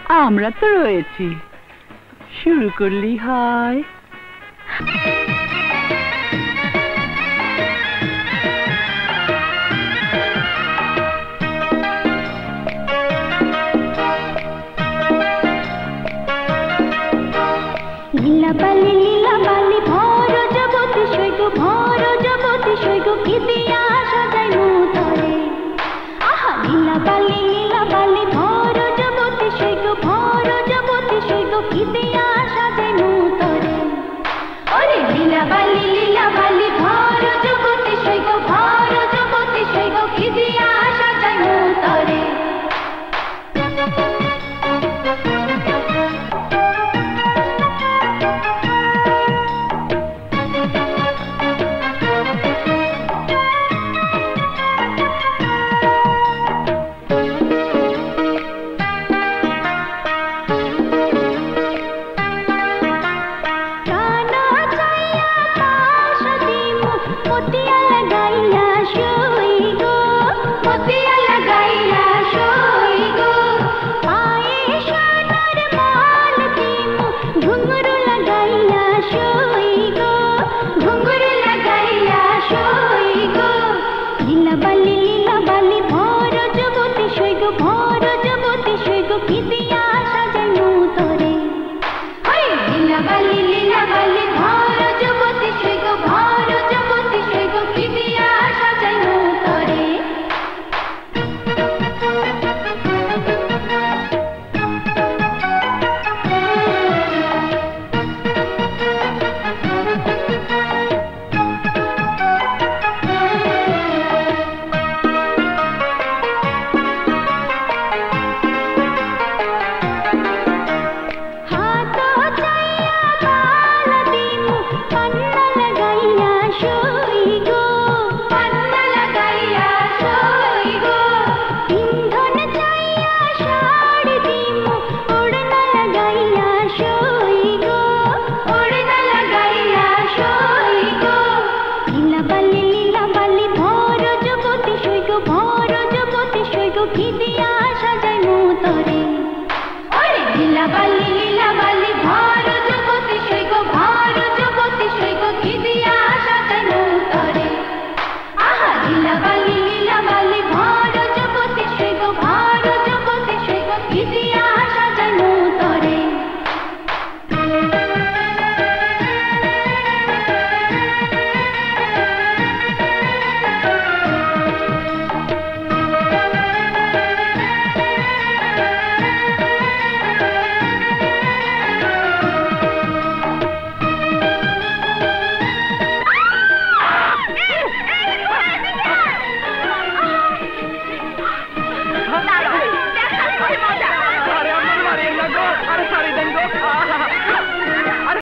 আমরা তো রয়েছি, শুরু করলেই হয়। লীলা বালি ভর জগতি সৈগ ভর জগতি সৈগ কি দিয়া সাজাই মুতরে। আহা লীলা বালি ভর জগতি সৈগ ভর জগতি সৈগ কি দিয়া সাজাই মুতরে। ওরে লীলা বালি ভর জগতি সৈগ ভর জগতি সৈগ কি দিয়া সাজাই মুতরে। লীলা বালি ভর জগতি সৈগ ভর জগতি সৈগ কি